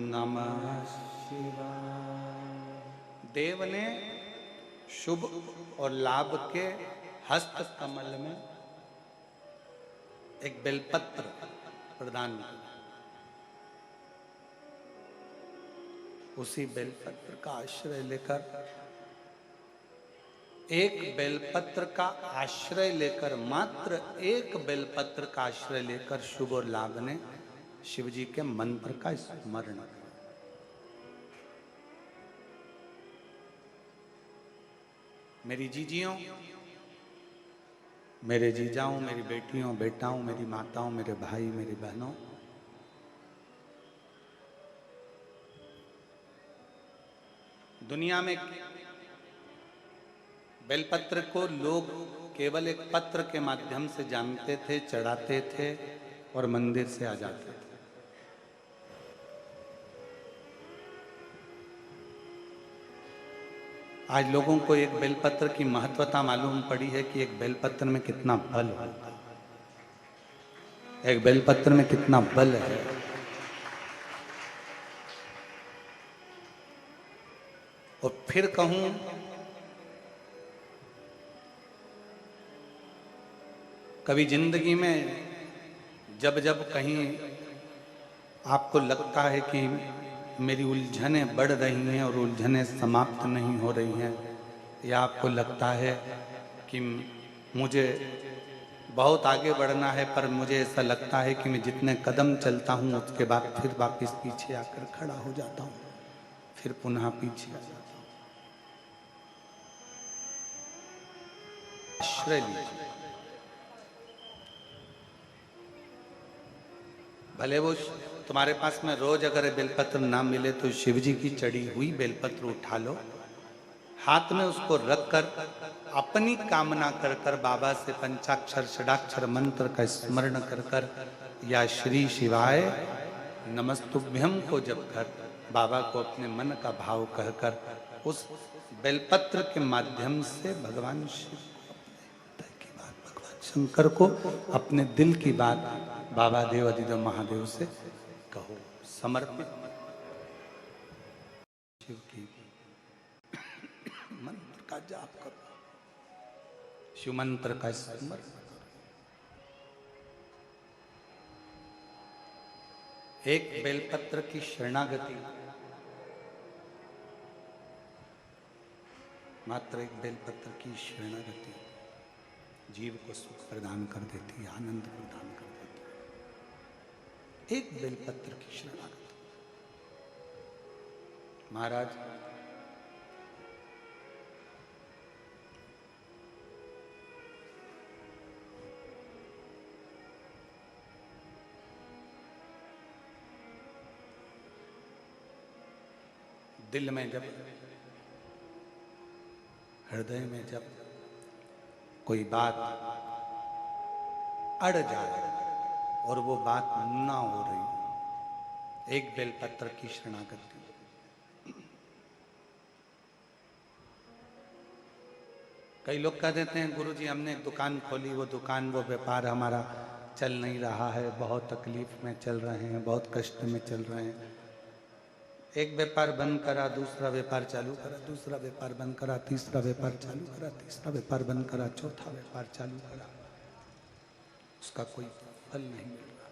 नमः शिवाय। देव ने शुभ और लाभ के हस्त कमल में एक बेलपत्र प्रदान किया। उसी बेलपत्र का आश्रय लेकर, एक बेलपत्र का आश्रय लेकर, मात्र एक बेलपत्र का आश्रय लेकर शुभ और लाभ ने शिव जी के मंत्र का स्मरण किया। मेरी जीजियों, मेरे जीजाओं, मेरी बेटियों, बेटाओं, मेरी माताओं, मेरे भाई, मेरी बहनों, दुनिया में बेलपत्र को लोग केवल एक पत्र के माध्यम से जानते थे, चढ़ाते थे और मंदिर से आ जाते थे। आज लोगों को एक बेलपत्र की महत्वता मालूम पड़ी है कि एक बेलपत्र में कितना बल है, एक बेलपत्र में कितना बल है। और फिर कहूं, कभी जिंदगी में जब जब कहीं आपको लगता है कि मेरी उलझनें बढ़ रही हैं और उलझनें समाप्त नहीं हो रही हैं, या आपको लगता है कि मुझे बहुत आगे बढ़ना है पर मुझे ऐसा लगता है कि मैं जितने कदम चलता हूं उसके बाद फिर वापस पीछे आकर खड़ा हो जाता हूं, फिर पुनः पीछे आ जाता हूं, आश्रय लीजिए। भले वो तुम्हारे पास में रोज अगर बेलपत्र ना मिले तो शिव जी की चढ़ी हुई बेलपत्र उठा लो, हाथ में उसको रखकर अपनी कामना कर कर बाबा से पंचाक्षर षडाक्षर मंत्र का स्मरण कर कर या श्री शिवाय नमस्तुभ्यम को जप कर बाबा को अपने मन का भाव कहकर उस बेलपत्र के माध्यम से भगवान शिव को अपने हृदय की बात, भगवान शंकर को अपने दिल की बात बाबा देव अधिदेव महादेव से कहो, समर्पित शिव की मंत्र का जाप करो, शिव मंत्र का स्मरण करो। एक बेलपत्र की शरणागति, मात्र एक बेलपत्र की शरणागति जीव को सुख प्रदान कर देती है, आनंद प्रदान कर देती है। एक बेलपत्र की शरणागति। महाराज, दिल में जब, हृदय में जब कोई बात अड़ जाए और वो बात ना हो रही, एक बेलपत्र की शरणागति। कई लोग कह देते हैं गुरुजी हमने एक दुकान खोली, वो दुकान, वो व्यापार हमारा चल नहीं रहा है, बहुत तकलीफ में चल रहे हैं, बहुत कष्ट में चल रहे हैं। एक व्यापार बंद करा, दूसरा व्यापार चालू करा, दूसरा व्यापार बंद करा, तीसरा व्यापार चालू करा, तीसरा व्यापार बंद करा, चौथा व्यापार चालू करा, उसका कोई फल नहीं मिल रहा।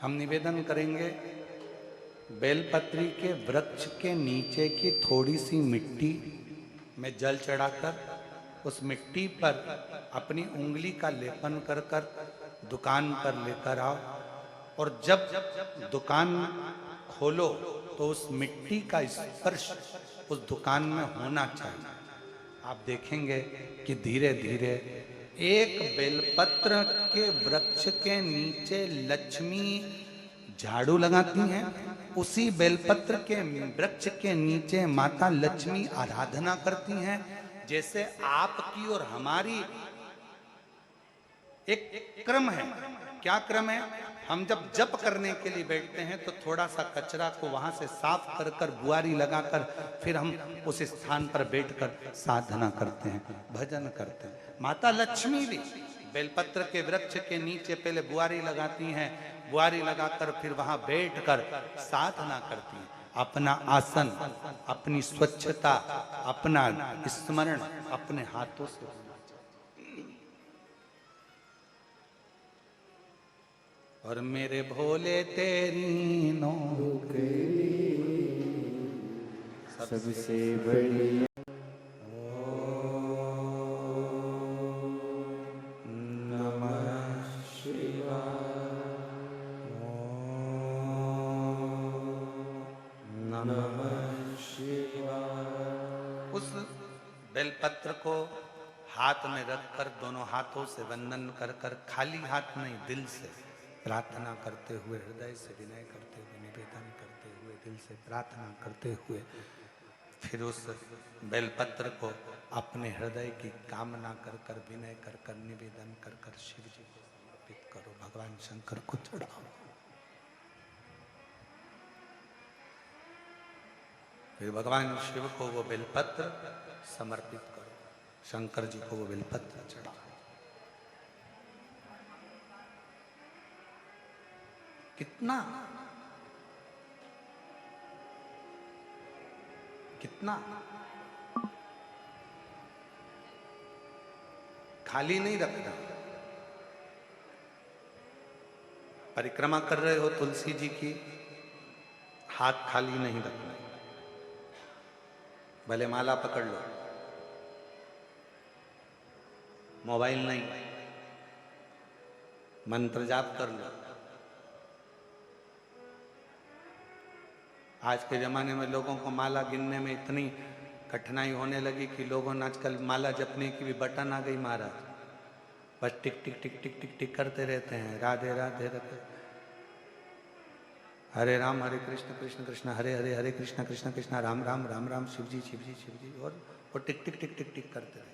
हम निवेदन करेंगे, बेलपत्री के वृक्ष के नीचे की थोड़ी सी मिट्टी में जल चढ़ाकर उस मिट्टी पर अपनी उंगली का लेपन कर कर दुकान पर लेकर आओ, और जब दुकान खोलो तो उस मिट्टी का स्पर्श उस दुकान में होना चाहिए। आप देखेंगे कि धीरे धीरे एक बेलपत्र के वृक्ष के नीचे लक्ष्मी झाड़ू लगाती हैं, उसी बेलपत्र के वृक्ष के नीचे माता लक्ष्मी आराधना करती हैं। जैसे आपकी और हमारी एक क्रम है। क्या क्रम है? हम जब जप करने के लिए बैठते हैं तो थोड़ा सा कचरा को वहां से साफ कर कर बुआरी लगाकर फिर हम उस स्थान पर बैठकर साधना करते हैं, भजन करते हैं। माता लक्ष्मी भी बेलपत्र के वृक्ष के नीचे पहले बुआरी लगाती हैं, बुआरी लगाकर फिर वहां बैठकर साधना करती हैं। अपना आसन, अपनी स्वच्छता, अपना स्मरण अपने हाथों से होना चाहिए। और मेरे भोले तेरी नौकरी सबसे बड़ी बेलपत्र को हाथ में रखकर दोनों हाथों से वंदन कर कर, खाली हाथ नहीं, दिल से प्रार्थना करते हुए, हृदय से विनय करते हुए, निवेदन करते हुए, दिल से प्रार्थना करते हुए, फिर उस बेलपत्र को अपने हृदय की कामना कर कर, विनय कर कर, निवेदन कर कर शिव जी को समर्पित करो, भगवान शंकर को चढ़ाओ। फिर भगवान शिव को वो बेलपत्र समर्पित करो, शंकर जी को वो बेलपत्र चढ़ाओ। कितना कितना खाली नहीं रखना। परिक्रमा कर रहे हो तुलसी जी की, हाथ खाली नहीं रखना। भले माला पकड़ लो, मोबाइल नहीं, मंत्र जाप कर लो। आज के जमाने में लोगों को माला गिनने में इतनी कठिनाई होने लगी कि लोगों ने आजकल माला जपने की भी बटन आ गई महाराज, बस टिक टिक टिक टिक टिक टिक करते रहते हैं, राधे राधे राधे, हरे राम हरे कृष्ण कृष्ण कृष्ण हरे हरे, हरे कृष्ण कृष्ण कृष्ण राम राम राम राम, शिव जी शिव जी शिव जी, और वो टिक टिक टिक टिक टिक करते रहे।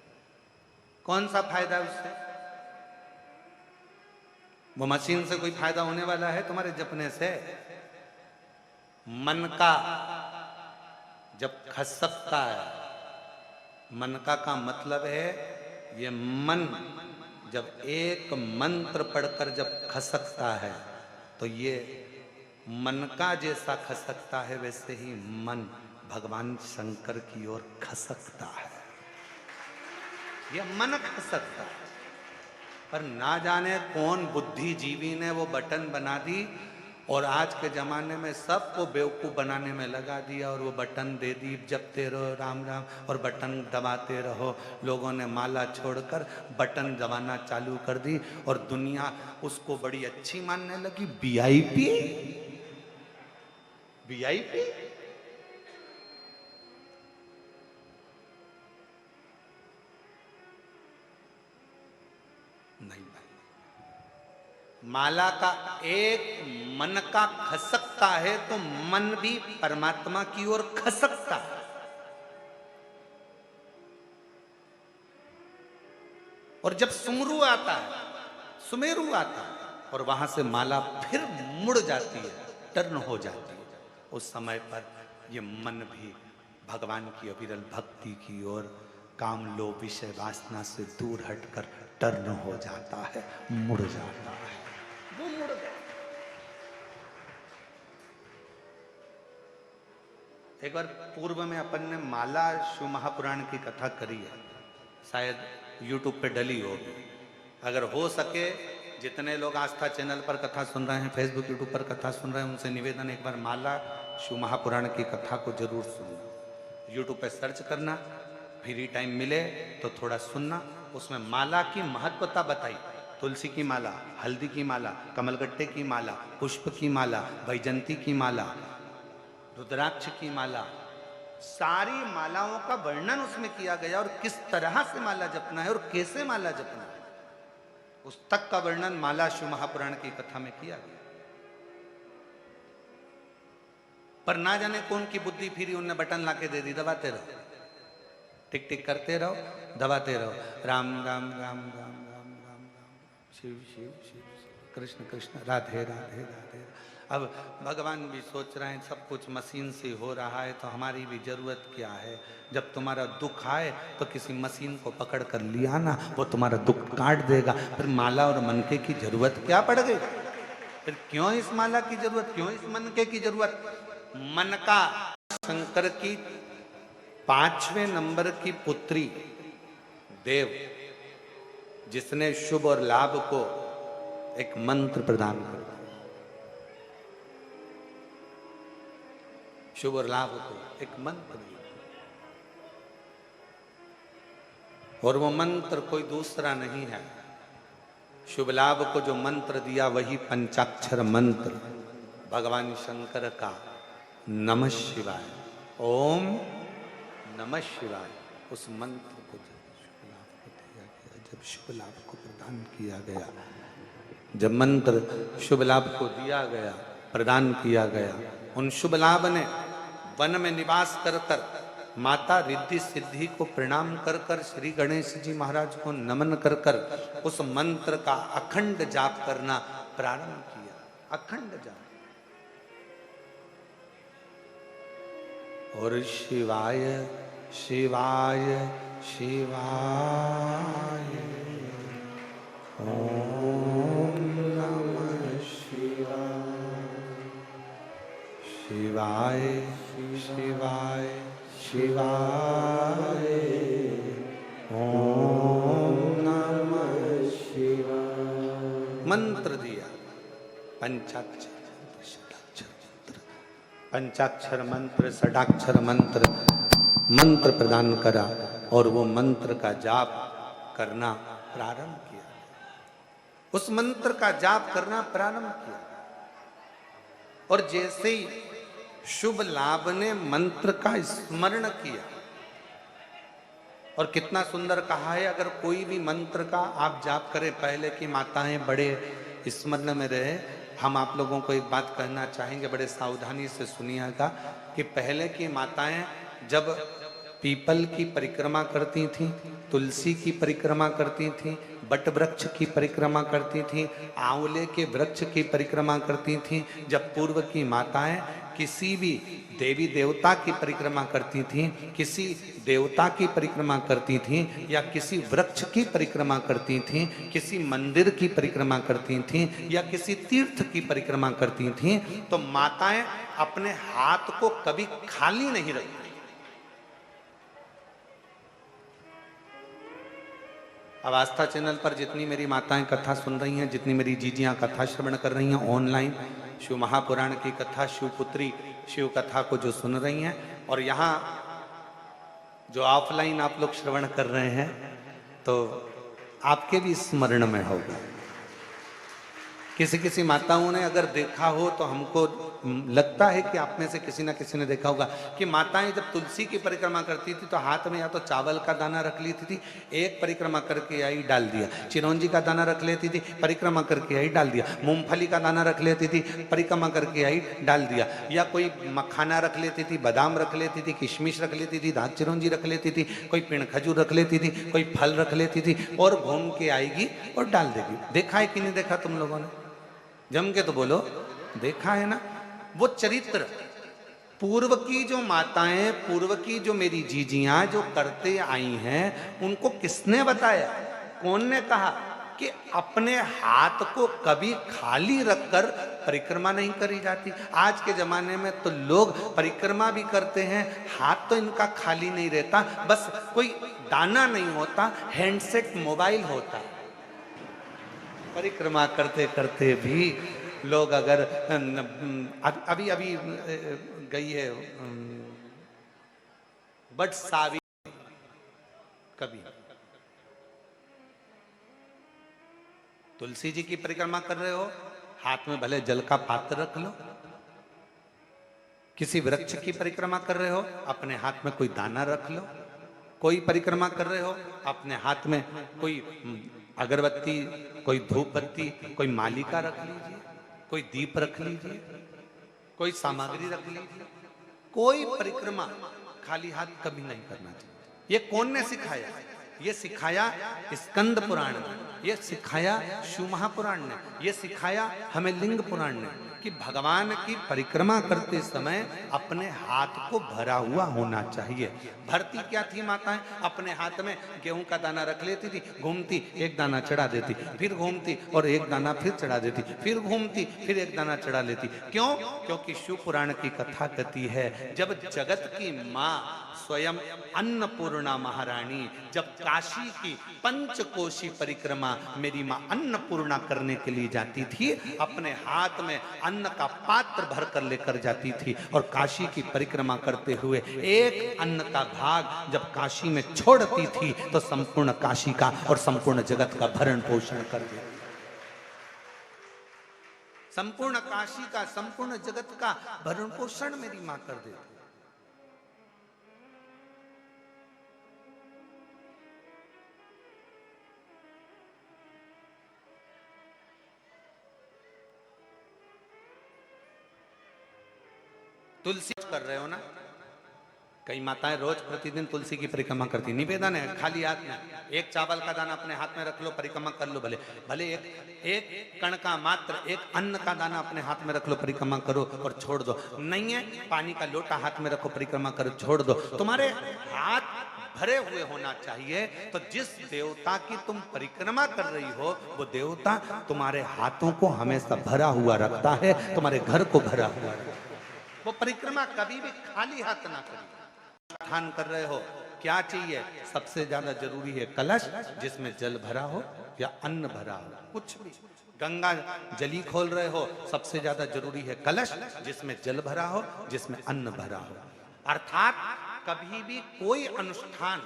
कौन सा फायदा उससे? वो मशीन से कोई फायदा होने वाला है तुम्हारे जपने से? मन का जब खसकता है, मन का मतलब है ये मन जब एक मंत्र पढ़कर जब खसकता है तो ये मन का जैसा खसकता है वैसे ही मन भगवान शंकर की ओर खसकता है। ये मन खसकता है, पर ना जाने कौन बुद्धिजीवी ने वो बटन बना दी और आज के जमाने में सबको बेवकूफ बनाने में लगा दिया और वो बटन दे दी, जपते रहो राम राम और बटन दबाते रहो। लोगों ने माला छोड़कर बटन दबाना चालू कर दी और दुनिया उसको बड़ी अच्छी मानने लगी। वीआईपी वीआईपी नहीं भाई, माला का एक मन का खसकता है तो मन भी परमात्मा की ओर खसकता है। और जब सुमरू आता है, सुमेरु आता है और वहां से माला फिर मुड़ जाती है, टर्न हो जाती है, उस समय पर ये मन भी भगवान की अविरल भक्ति की ओर, काम लोभ विषय वासना से दूर हटकर टर्न हो जाता है, मुड़ जाता है। वो मुड़ गया। एक बार पूर्व में अपन ने माला शिव महापुराण की कथा करी है, शायद YouTube पे डली होगी। अगर हो सके जितने लोग आस्था चैनल पर कथा सुन रहे हैं, फेसबुक यूट्यूब पर कथा सुन रहे हैं, उनसे निवेदन एक बार माला शिव महापुराण की कथा को जरूर सुनना। यूट्यूब पे सर्च करना, फ्री टाइम मिले तो थोड़ा सुनना। उसमें माला की महत्वता बताई, तुलसी की माला, हल्दी की माला, कमलगट्टे की माला, पुष्प की माला, वैजंती की माला, रुद्राक्ष की माला, सारी मालाओं का वर्णन उसमें किया गया और किस तरह से माला जपना है और कैसे माला जपना है, उस तक का वर्णन माला शिव महापुराण की कथा में किया गया। पर ना जाने कौन की बुद्धि फिरी, उनने बटन लाके दे दी, दबाते रहो, टिक टिक करते रहो, दबाते रहो, राम राम राम राम राम राम राम, शिव शिव शिव शिव, कृष्ण कृष्ण, राधे राधे राधे। अब भगवान भी सोच रहे हैं सब कुछ मशीन से हो रहा है तो हमारी भी जरूरत क्या है। जब तुम्हारा दुख आए तो किसी मशीन को पकड़ कर लिया ना, वो तुम्हारा दुख काट देगा, फिर माला और मनके की जरूरत क्या पड़ गई। फिर क्यों इस माला की जरूरत, क्यों इस मनके की जरूरत? मन का शंकर की 5वें नंबर की पुत्री देव, जिसने शुभ और लाभ को एक मंत्र प्रदान कर दिया, शुभ और लाभ को एक मंत्र दिया, और वो मंत्र कोई दूसरा नहीं है। शुभ लाभ को जो मंत्र दिया वही पंचाक्षर मंत्र भगवान शंकर का नमः शिवाय, ओम नमः शिवाय। उस मंत्र को जब शुभ लाभ को प्रदान किया गया, जब मंत्र शुभ लाभ को दिया गया, प्रदान किया गया, उन शुभ लाभ ने वन में निवास कर कर माता रिद्धि सिद्धि को प्रणाम कर कर श्री गणेश जी महाराज को नमन कर कर उस मंत्र का अखंड जाप करना प्रारंभ किया। अखंड जाप। और शिवाय शिवाय शिवाय ओम नमः शिवाय शिवाय शिवाय शिवाय ओम नमः शिवाय। मंत्र दिया, पंचाक्षर मंत्र, षडाक्षर मंत्र, पंचाक्षर मंत्र, षडाक्षर मंत्र, मंत्र प्रदान करा और वो मंत्र का जाप करना प्रारंभ किया। उस मंत्र का जाप करना प्रारंभ किया और जैसे ही शुभ लाभ ने मंत्र का स्मरण किया, और कितना सुंदर कहा है, अगर कोई भी मंत्र का आप जाप करें, पहले की माताएं बड़े स्मरण में रहे। हम आप लोगों को एक बात कहना चाहेंगे, बड़े सावधानी से सुनिएगा कि पहले की माताएं जब पीपल की परिक्रमा करती थीं, तुलसी की परिक्रमा करती थीं, बट वृक्ष की परिक्रमा करती थीं, आंवले के वृक्ष की परिक्रमा करती थीं, जब पूर्व की माताएं किसी भी देवी देवता की परिक्रमा करती थीं, किसी देवता की परिक्रमा करती थीं, या किसी वृक्ष की परिक्रमा करती थीं, किसी मंदिर की परिक्रमा करती थीं, या किसी तीर्थ की परिक्रमा करती थीं, तो माताएं अपने हाथ को कभी खाली नहीं रखती। अब आस्था चैनल पर जितनी मेरी माताएं कथा सुन रही हैं, जितनी मेरी जीजियां कथा श्रवण कर रही हैं ऑनलाइन, शिव महापुराण की कथा, शिवपुत्री शिव कथा को जो सुन रही हैं, और यहाँ जो ऑफलाइन आप लोग श्रवण कर रहे हैं, तो आपके भी स्मरण में होगा। किसी किसी माताओं ने अगर देखा हो तो हमको लगता है कि आप में से किसी ना किसी ने देखा होगा कि माताएं जब तुलसी की परिक्रमा करती थी तो हाथ में या तो चावल का दाना रख लेती थी, एक परिक्रमा करके आई डाल दिया, चिरौंजी का दाना रख लेती थी, परिक्रमा करके आई डाल दिया, मूंगफली का दाना रख लेती थी, परिक्रमा करके आई डाल दिया, या कोई मखाना रख लेती थी, बादाम रख लेती थी, किशमिश रख लेती थी, दाग चिरौंजी रख लेती थी, कोई पिण खजूर रख लेती थी, कोई फल रख लेती थी, और घूम के आएगी और डाल देगी। देखा है कि नहीं देखा तुम लोगों ने? जम के तो बोलो, देखा है ना? वो चरित्र पूर्व की जो माताएं, पूर्व की जो मेरी जीजियां जो करते आई हैं, उनको किसने बताया? कौन ने कहा कि अपने हाथ को कभी खाली रखकर परिक्रमा नहीं करी जाती? आज के जमाने में तो लोग परिक्रमा भी करते हैं, हाथ तो इनका खाली नहीं रहता, बस कोई दाना नहीं होता, हैंडसेट मोबाइल होता। परिक्रमा करते करते भी लोग अगर अभी अभी गई है बट सावी, कभी तुलसी जी की परिक्रमा कर रहे हो, हाथ में भले जल का पात्र रख लो। किसी वृक्ष की परिक्रमा कर रहे हो, अपने हाथ में कोई दाना रख लो। कोई परिक्रमा कर रहे हो, अपने हाथ में कोई अगरबत्ती, कोई धूप बत्ती, कोई मालिका रख लीजिए, कोई दीप रख लीजिए, कोई सामग्री रख लीजिए। कोई परिक्रमा खाली हाथ कभी नहीं करना चाहिए। ये कौन ने सिखाया? ये सिखाया स्कंद पुराण ने, ये सिखाया शिव महापुराण ने, ये सिखाया हमें लिंग पुराण ने कि भगवान की परिक्रमा करते समय अपने हाथ को भरा हुआ होना चाहिए। भरती क्या थी माताएं? अपने हाथ में गेहूं का दाना रख लेती थी, घूमती एक दाना चढ़ा देती, फिर घूमती और एक दाना फिर चढ़ा देती, फिर घूमती फिर एक दाना चढ़ा लेती। क्यों? क्योंकि शिव पुराण की कथा कहती है जब जगत की माँ स्वयं अन्नपूर्णा महारानी जब काशी की पंचकोशी परिक्रमा मेरी माँ अन्नपूर्णा करने के लिए जाती थी, अपने हाथ में अन्न का पात्र भर कर लेकर जाती थी और काशी की परिक्रमा करते हुए एक अन्न का भाग जब काशी में छोड़ती थी तो संपूर्ण काशी का और संपूर्ण जगत का भरण पोषण कर देती। संपूर्ण काशी का, संपूर्ण जगत का भरण पोषण मेरी मां कर देती। तुलसी कर रहे हो ना? कई माताएं रोज प्रतिदिन तुलसी की परिक्रमा करती, निवेदन है खाली हाथ में एक चावल का दाना अपने हाथ में रख लो, परिक्रमा कर लो, भले भले एक कण का मात्र एक अन्न का दाना अपने हाथ में रख लो, परिक्रमा करो और छोड़ दो। नहीं है पानी का लोटा हाथ में रखो, परिक्रमा करो, छोड़ दो। तुम्हारे हाथ भरे हुए होना चाहिए। तो जिस देवता की तुम परिक्रमा कर रही हो वो देवता तुम्हारे हाथों को हमेशा भरा हुआ रखता है, तुम्हारे घर को भरा हुआ रखता है। वो परिक्रमा कभी भी खाली हाथ ना करिए। अनुष्ठान कर रहे हो, क्या चाहिए? सबसे ज्यादा जरूरी है कलश जिसमें जल भरा हो या अन्न भरा हो, कुछ भी। गंगा जली खोल रहे हो, सबसे ज्यादा जरूरी है कलश जिसमें जल भरा हो, जिसमें अन्न भरा हो। अर्थात कभी भी कोई अनुष्ठान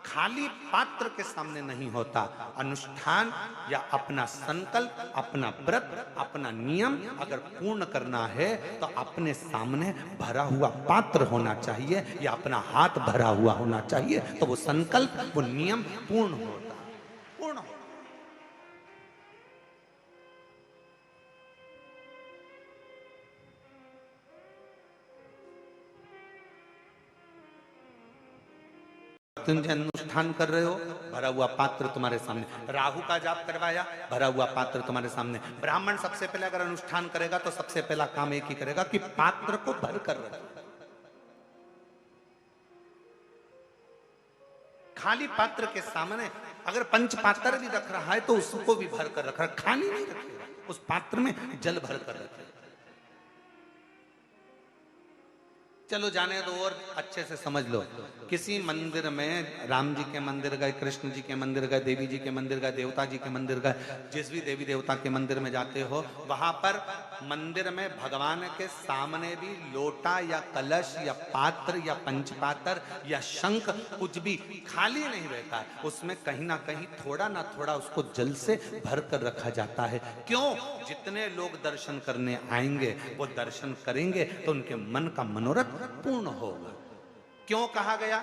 खाली पात्र के सामने नहीं होता। अनुष्ठान या अपना संकल्प, अपना व्रत, अपना नियम अगर पूर्ण करना है तो अपने सामने भरा हुआ पात्र होना चाहिए या अपना हाथ भरा हुआ होना चाहिए, तो वो संकल्प, वो नियम पूर्ण होता, पूर्ण होता। अनुष्ठान कर रहे हो, भरा हुआ पात्र तुम्हारे सामने। राहु का जाप करवाया, भरा हुआ पात्र तुम्हारे सामने। ब्राह्मण सबसे पहले अगर अनुष्ठान करेगा तो सबसे पहला काम एक ही करेगा कि पात्र को भर कर रखे। खाली पात्र के सामने अगर पंच पात्र भी रख रहा है तो उसको भी भर कर रख रहा है, खाली नहीं रखेगा, उस पात्र में जल भर कर रखेगा। चलो जाने दो और अच्छे से समझ लो। किसी मंदिर में राम जी के मंदिर गए, कृष्ण जी के मंदिर गए, देवी जी के मंदिर गए, देवता जी के मंदिर गए, जिस भी देवी देवता के मंदिर में जाते हो वहां पर मंदिर में भगवान के सामने भी लोटा या कलश या पात्र या पंचपात्र या शंख कुछ भी खाली नहीं रहता है, उसमें कहीं ना कहीं थोड़ा ना थोड़ा उसको जल से भर कर रखा जाता है। क्यों? जितने लोग दर्शन करने आएंगे वो दर्शन करेंगे तो उनके मन का मनोरथ पूर्ण होगा। क्यों कहा गया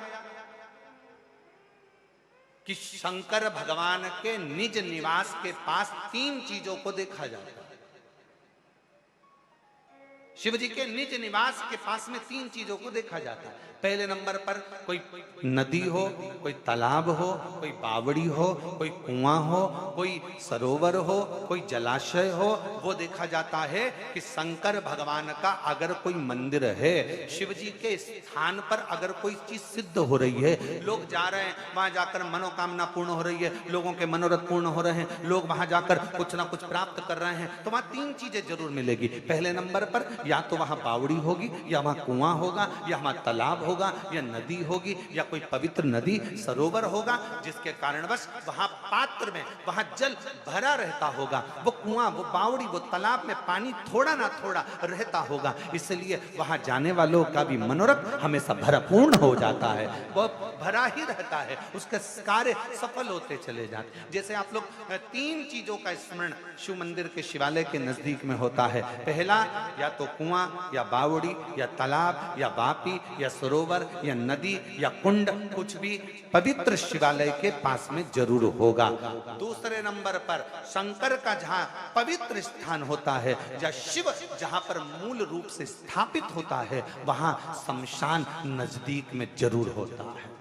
कि शंकर भगवान के निज निवास के पास तीन चीजों को देखा जाता है। शिव जी के निज निवास के पास में तीन चीजों को देखा जाता है। पहले नंबर पर कोई नदी हो, कोई तालाब हो, कोई बावड़ी हो, कोई कुआं हो, कोई सरोवर हो, कोई जलाशय हो, वो देखा जाता है कि शंकर भगवान का अगर कोई मंदिर है, शिव जी के स्थान पर अगर कोई चीज सिद्ध हो रही है, लोग जा रहे हैं वहां जाकर मनोकामना पूर्ण हो रही है, लोगों के मनोरथ पूर्ण हो रहे हैं, लोग वहां जाकर कुछ ना कुछ प्राप्त कर रहे हैं, तो वहां तीन चीजें जरूर मिलेगी। पहले नंबर पर या तो वहां बावड़ी होगी, या वहां कुआं होगा, या वहां तालाब होगा, या नदी होगी, या कोई पवित्र नदी सरोवर होगा, जिसके कारणवश वहां पात्र में वहां जल भरा रहता होगा। वो कुआं, वो बावड़ी, वो तालाब में पानी थोड़ा ना थोड़ा रहता होगा, इसलिए वहां जाने वालों का भी मनोरथ हमेशा भरपूर्ण हो जाता है, वो भरा ही रहता है, उसके कार्य सफल होते चले जाते। जैसे आप लोग तीन चीजों का स्मरण शिव मंदिर के शिवालय के नजदीक में होता है। पहला या तो कुआं या बावड़ी या तालाब या वापी या सरोवर या नदी या कुंड, कुछ भी पवित्र शिवालय के पास में जरूर होगा। दूसरे नंबर पर शंकर का जहां पवित्र स्थान होता है, जहां शिव जहां पर मूल रूप से स्थापित होता है, वहां शमशान नजदीक में जरूर होता है।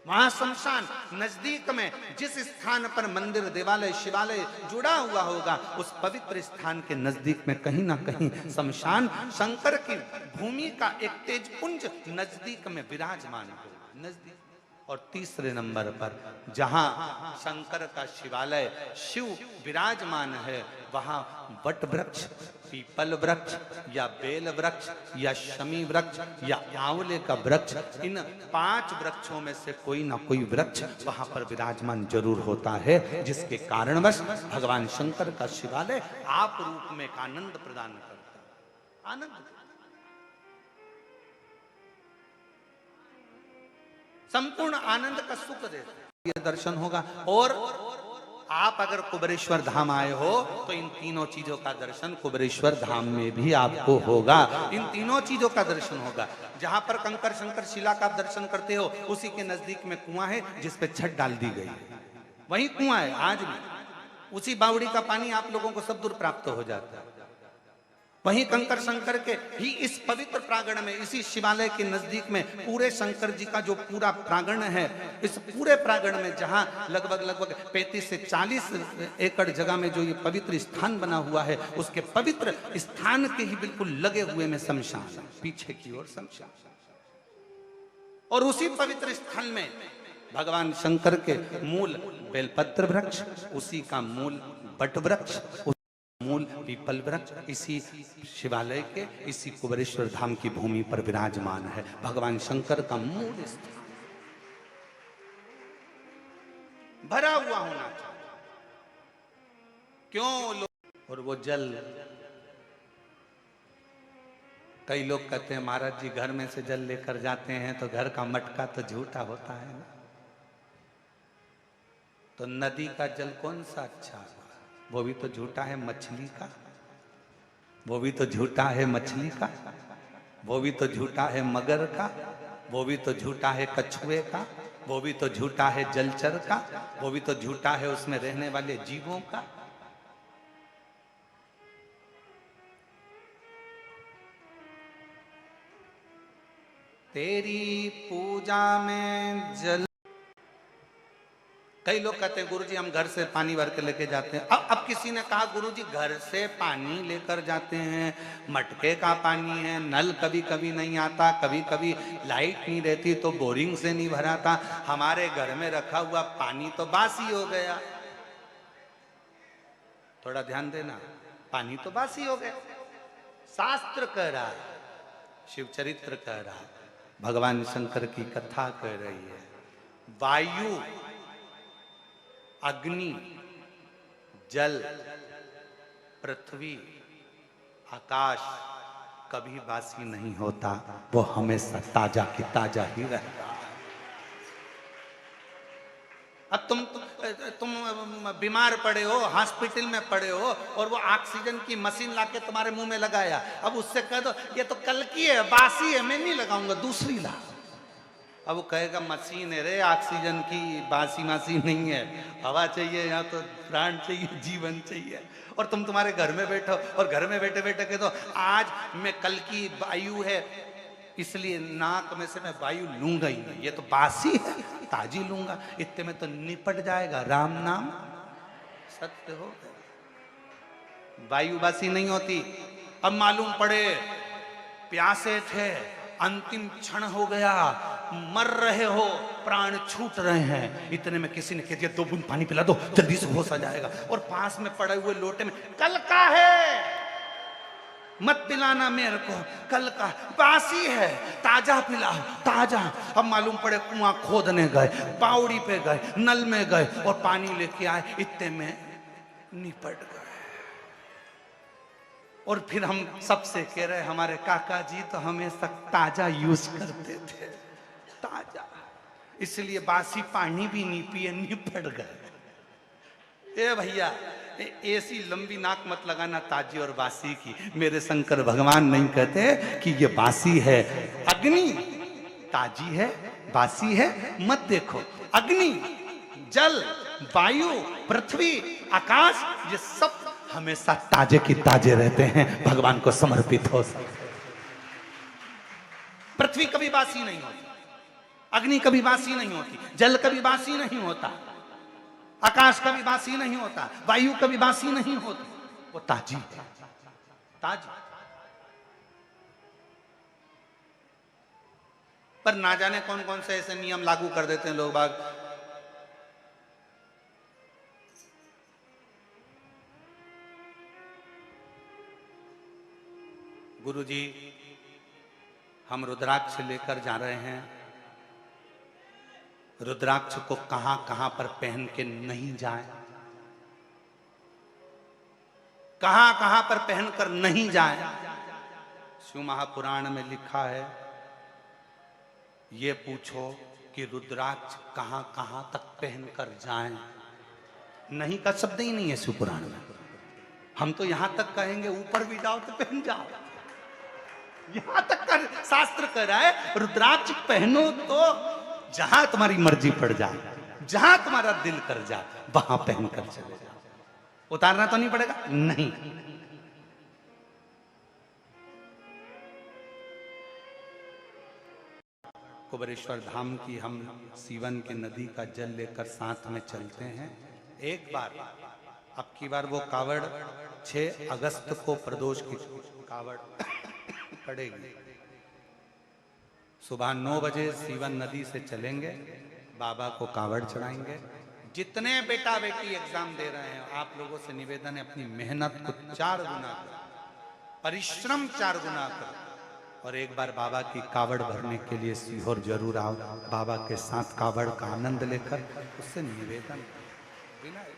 वहां शमशान, नजदीक में जिस स्थान पर मंदिर, देवालय, शिवालय जुड़ा हुआ होगा, उस पवित्र स्थान के नजदीक में कहीं ना कहीं शमशान, शंकर की भूमि का एक तेजपुंज नजदीक में विराजमान होगा, नजदीक। और तीसरे नंबर पर जहां शंकर का शिवालय, शिव विराजमान है, वहां वट वृक्ष, पीपल वृक्ष या बेल वृक्ष या शमी वृक्ष या आंवले का वृक्ष, इन 5 वृक्षों में से कोई ना कोई वृक्ष वहां पर विराजमान जरूर होता है, जिसके कारणवश भगवान शंकर का शिवालय आप रूप में एक आनंद प्रदान करता है। आनंद, संपूर्ण आनंद का सुख देता है। ये दर्शन होगा। और आप अगर कुबेरेश्वर धाम आए हो तो इन तीनों चीजों का दर्शन कुबेरेश्वर धाम में भी आपको होगा। इन तीनों चीजों का दर्शन होगा। जहां पर कंकर शंकर शिला का आप दर्शन करते हो, उसी के नजदीक में कुआं है जिस पे छत डाल दी गई है, वही कुआं है आज भी। उसी बावड़ी का पानी आप लोगों को सब दूर प्राप्त हो जाता है। वहीं कंकर शंकर के ही इस पवित्र प्रांगण में, इसी शिवालय के नजदीक में पूरे शंकर जी का जो पूरा प्रांगण है, इस पूरे प्रांगण में जहां लगभग 35 से 40 एकड़ जगह में जो ये पवित्र स्थान बना हुआ है, उसके पवित्र स्थान के ही बिल्कुल लगे हुए में शमशान, पीछे की ओर शमशान। और उसी पवित्र स्थल में भगवान शंकर के मूल बेलपत्र वृक्ष, उसी का मूल बट वृक्ष, मूल पीपल वृक्ष इसी शिवालय के, इसी कुबेरेश्वर धाम की भूमि पर विराजमान है। भगवान शंकर का मूल स्थान भरा हुआ होना चाहिए। क्यों लोग, और वो जल, कई लोग कहते हैं महाराज जी घर में से जल लेकर जाते हैं तो घर का मटका तो झूठा होता है ना, तो नदी का जल कौन सा अच्छा है? वो भी तो झूठा है मछली का, वो भी तो झूठा है मछली का, वो भी तो झूठा है मगर का, वो भी तो झूठा है कछुए का, वो भी तो झूठा है जलचर का, वो भी तो झूठा है उसमें रहने वाले जीवों का। तेरी पूजा में जल, कई लोग कहते हैं गुरुजी हम घर से पानी भर के लेके जाते हैं। अब किसी ने कहा गुरुजी घर से पानी लेकर जाते हैं, मटके का पानी है, नल कभी कभी नहीं आता, कभी कभी लाइट नहीं रहती तो बोरिंग से नहीं भराता, हमारे घर में रखा हुआ पानी तो बासी हो गया। थोड़ा ध्यान देना, पानी तो बासी हो गया। शास्त्र कह रहा है, शिव चरित्र कह रहा है, भगवान शंकर की कथा कह रही है, वायु, अग्नि, जल, पृथ्वी, आकाश कभी बासी नहीं होता, वो हमेशा ताजा की ताजा ही रहता। अब तुम बीमार पड़े हो, हॉस्पिटल में पड़े हो, और वो ऑक्सीजन की मशीन लाके तुम्हारे मुंह में लगाया, अब उससे कह दो ये तो कल की है, बासी है, मैं नहीं लगाऊंगा, दूसरी ला। अब वो कहेगा मशीन है रे, ऑक्सीजन की, बासी मासी नहीं है, हवा चाहिए, यहाँ तो प्राण चाहिए, जीवन चाहिए। और तुम्हारे घर में बैठो और घर में बैठे बैठे कह दो आज मैं कल की वायु है इसलिए नाक में से मैं वायु लूंगा ही नहीं, ये तो बासी है, ताजी लूंगा, इतने में तो निपट जाएगा, राम नाम सत्य हो गया। वायु बासी नहीं होती। अब मालूम पड़े प्यासे थे, अंतिम क्षण हो गया, मर रहे हो, प्राण छूट रहे हैं, इतने में किसी ने कह दिया 2 बूंद पानी पिला दो, जल्दी से होश आ जाएगा। और पास में पड़े हुए लोटे में कल का है, मत पिलाना मेरे को, कल का बासी है, ताजा पिलाओ, ताजा। अब मालूम पड़े कुआं खोदने गए, बावड़ी पे गए, नल में गए और पानी लेके आए, इतने में निपट गए। और फिर हम सबसे कह रहे हमारे काका जी तो हमेशा ताजा यूज करते थे, ताजा, इसलिए बासी पानी भी नहीं पिए, निपट गए। ए भैया ऐसी लंबी नाक मत लगाना ताजी और बासी की। मेरे शंकर भगवान नहीं कहते कि ये बासी है, अग्नि ताजी है, बासी है, मत देखो। अग्नि, जल, वायु, पृथ्वी, आकाश, ये सब हमेशा ताजे की ताजे रहते हैं, भगवान को समर्पित हो सकते। पृथ्वी कभी बासी नहीं होती, अग्नि कभी बासी नहीं होती, जल कभी बासी नहीं होता, आकाश कभी बासी नहीं होता, वायु कभी बासी नहीं होती, वो ताजी है, ताजी। पर ना जाने कौन कौन से ऐसे नियम लागू कर देते हैं लोग बाग। गुरुजी हम रुद्राक्ष लेकर जा रहे हैं, रुद्राक्ष को कहां कहां पर पहन के नहीं जाए, कहां कहां पर पहनकर नहीं जाए। शिव महापुराण में लिखा है, ये पूछो कि रुद्राक्ष कहां कहां तक पहनकर जाएं। नहीं का शब्द ही नहीं है शिव पुराण में। हम तो यहां तक कहेंगे ऊपर भी जाओ तो पहन जाओ, यहां तक का शास्त्र कह रहा है रुद्राक्ष पहनो तो जहां तुम्हारी मर्जी पड़ जाए, जहां तुम्हारा दिल कर जाए वहां पहनकर चले जाओ। उतारना तो नहीं पड़ेगा, नहीं। कुबेरेश्वर धाम की हम सीवन के नदी का जल लेकर साथ में चलते हैं। एक बार अब की बार वो कावड़ 6 अगस्त को प्रदोष की कावड़ पड़ेगी। सुबह 9 बजे सीवन नदी से चलेंगे, बाबा को कावड़ चढ़ाएंगे। जितने बेटा बेटी एग्जाम दे रहे हैं आप लोगों से निवेदन है, अपनी मेहनत को 4 गुना करो, परिश्रम 4 गुना करो और एक बार बाबा की कावड़ भरने के लिए सीहोर जरूर आओ। बाबा के साथ कावड़ का आनंद लेकर उससे निवेदन विनय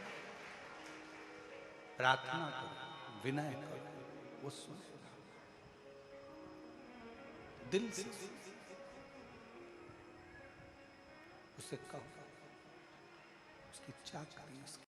प्रार्थना करो, विनय करो, वो सुन दिल से उसे कहो, उसकी इच्छा करिए।